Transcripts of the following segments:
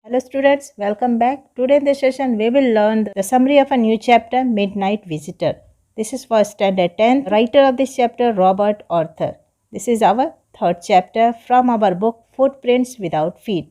Hello students, welcome back. Today in this session we will learn the summary of a new chapter, Midnight Visitor. This is for standard 10. Writer of this chapter, Robert Arthur. This is our third chapter from our book Footprints Without Feet.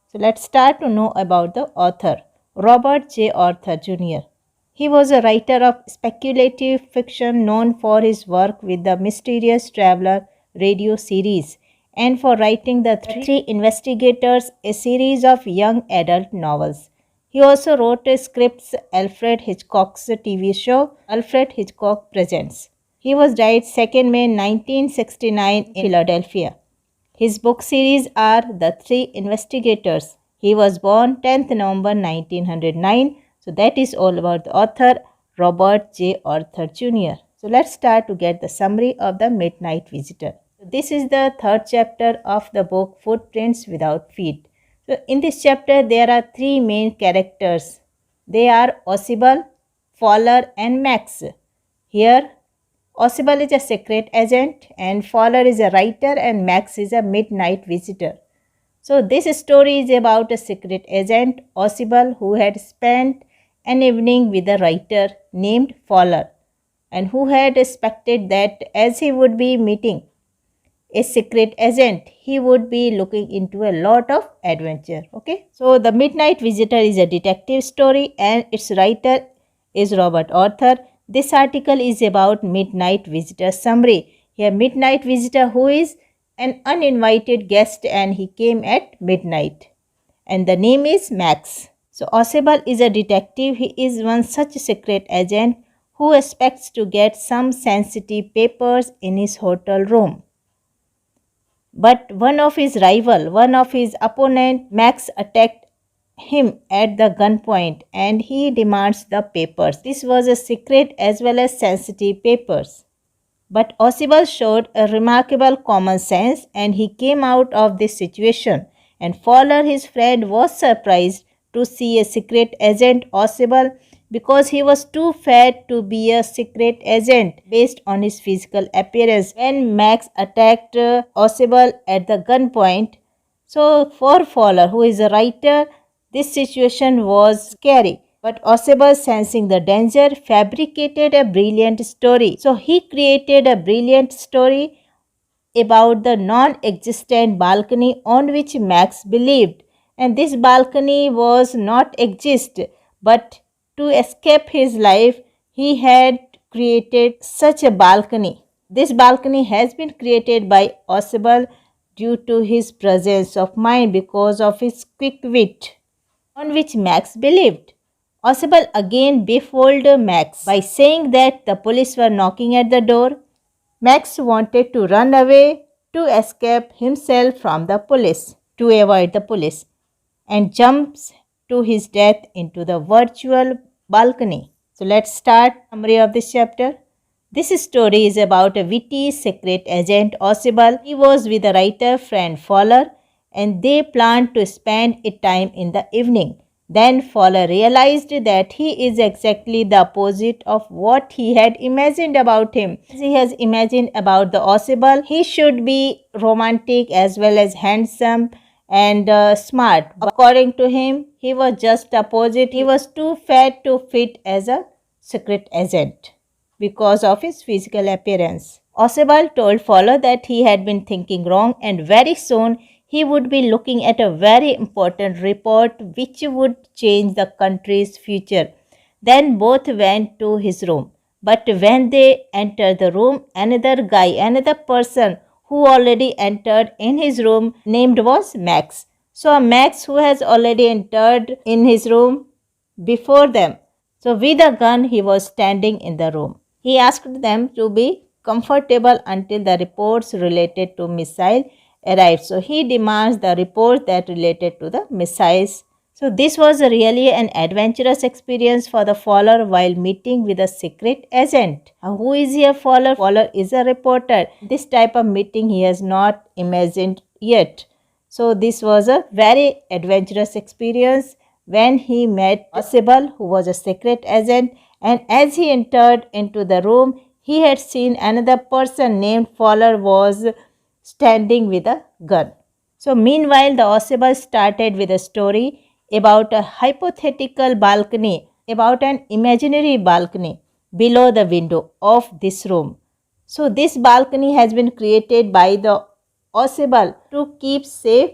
So let's start to know about the author, Robert J. Arthur Jr. He was a writer of speculative fiction known for his work with the Mysterious Traveler radio series and for writing The Three Investigators, a series of young adult novels. He also wrote scripts Alfred Hitchcock's TV show, Alfred Hitchcock Presents. He was died 2nd May 1969 in Philadelphia. His book series are The Three Investigators. He was born 10th November 1909. So that is all about the author, Robert J. Arthur Jr. So let's start to get the summary of The Midnight Visitor. This is the third chapter of the book Footprints Without Feet. So in this chapter there are three main characters. They are Ausable, Fowler and Max. Here Ausable is a secret agent and Fowler is a writer and Max is a midnight visitor. So this story is about a secret agent, Ausable, who had spent an evening with a writer named Fowler and who had expected that as he would be meeting a secret agent, he would be looking into a lot of adventure. Okay, so The Midnight Visitor is a detective story and its writer is Robert Arthur. This article is about Midnight Visitor summary. Here, Midnight Visitor, who is an uninvited guest and he came at midnight. And the name is Max. So, Ausable is a detective. He is one such secret agent who expects to get some sensitive papers in his hotel room. But one of his opponent, Max, attacked him at the gunpoint and he demands the papers. This was a secret as well as sensitive papers. But Ausable showed a remarkable common sense and he came out of this situation. And Fowler, his friend, was surprised to see a secret agent, Ausable, because he was too fat to be a secret agent based on his physical appearance. When Max attacked Ausable at the gunpoint, so for Fowler, who is a writer, this situation was scary. But Ausable, sensing the danger, fabricated a brilliant story. So he created a brilliant story about the non-existent balcony on which Max believed. And this balcony was not exist, but to escape his life, he had created such a balcony. This balcony has been created by Ausable due to his presence of mind because of his quick wit, on which Max believed. Ausable again befooled Max by saying that the police were knocking at the door. Max wanted to run away to escape himself from the police, to avoid the police, and jumps to his death into the virtual balcony. So let's start summary of this chapter. This story is about a witty secret agent, Ausable. He was with a writer friend Fowler and they planned to spend a time in the evening. Then Fowler realized that he is exactly the opposite of what he had imagined about him. As he has imagined about the Ausable, he should be romantic as well as handsome and smart. According to him, he was just opposite. He was too fat to fit as a secret agent because of his physical appearance. Ausable told Fowler that he had been thinking wrong and very soon he would be looking at a very important report which would change the country's future. Then both went to his room. But when they entered the room, another person who already entered in his room named was Max. So Max, who has already entered in his room before them. So with a gun he was standing in the room. He asked them to be comfortable until the reports related to missile arrived. So he demands the report that related to the missiles. So this was really an adventurous experience for the Fowler while meeting with a secret agent. Who is here Fowler? Fowler is a reporter. This type of meeting he has not imagined yet. So this was a very adventurous experience when he met Ausable, who was a secret agent, and as he entered into the room, he had seen another person named Fowler was standing with a gun. So meanwhile, the Ausable started with a story. about a hypothetical balcony, about an imaginary balcony below the window of this room. So, this balcony has been created by the Ausable to keep safe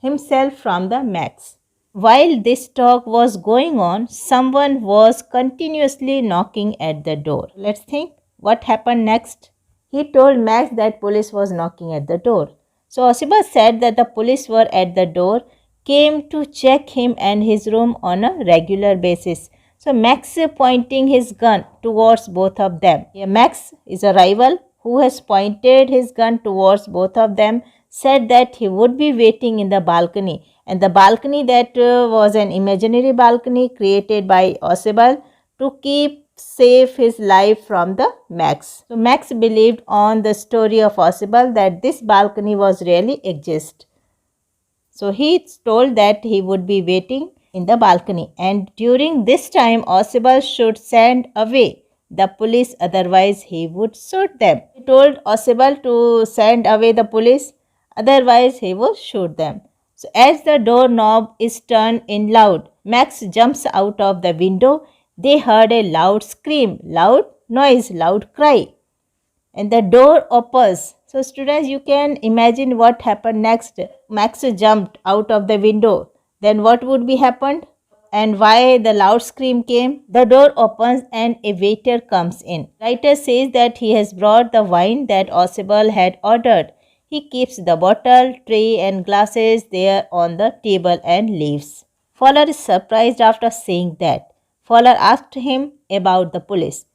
himself from the Max. While this talk was going on, someone was continuously knocking at the door. Let's think what happened next. He told Max that police was knocking at the door. So Osiba said that the police were at the door, came to check him and his room on a regular basis. So Max pointing his gun towards both of them. Max is a rival who has pointed his gun towards both of them, said that he would be waiting in the balcony, and the balcony that was an imaginary balcony created by Osibal to keep safe his life from the Max. So Max believed on the story of Osibal that this balcony was really exist. So he told that he would be waiting in the balcony, and during this time Osibal should send away the police, otherwise he would shoot them. He told Osibal to send away the police, otherwise he would shoot them. So as the doorknob is turned in loud, Max jumps out of the window. They heard a loud scream, loud noise, loud cry, and the door opens. So students, you can imagine what happened next. Max jumped out of the window. Then what would be happened? And why the loud scream came? The door opens and a waiter comes in. Writer says that he has brought the wine that Osibal had ordered. He keeps the bottle, tray and glasses there on the table and leaves. Fowler is surprised after saying that. Fowler asked him about the police.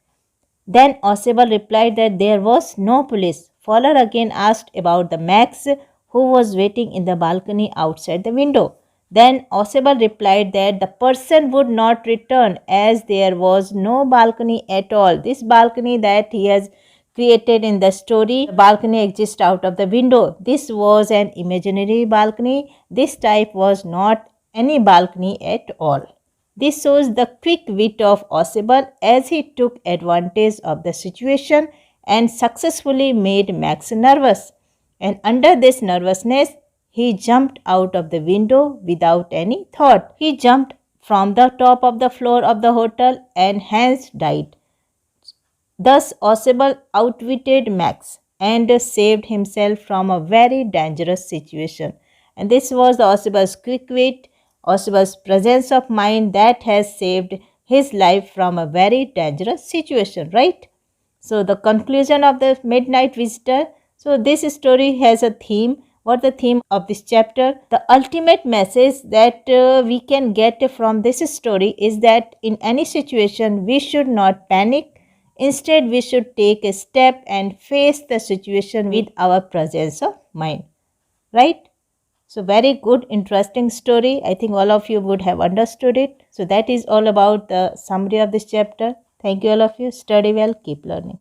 Then Osibal replied that there was no police. Fowler again asked about the Max who was waiting in the balcony outside the window. Then Osibal replied that the person would not return as there was no balcony at all. This balcony that he has created in the story, the balcony exists out of the window. This was an imaginary balcony. This type was not any balcony at all. This shows the quick wit of Osibal as he took advantage of the situation and successfully made Max nervous. And under this nervousness, he jumped out of the window without any thought. He jumped from the top of the floor of the hotel and hence died. Thus, Osibal outwitted Max and saved himself from a very dangerous situation. And this was the Osibal's quick wit, Osibal's presence of mind that has saved his life from a very dangerous situation, right? So, the conclusion of the Midnight Visitor. So, this story has a theme. What the theme of this chapter? The ultimate message that we can get from this story is that in any situation we should not panic. Instead, we should take a step and face the situation with our presence of mind, right? So, very good, interesting story. I think all of you would have understood it. So, that is all about the summary of this chapter. Thank you all of you. Study well, keep learning.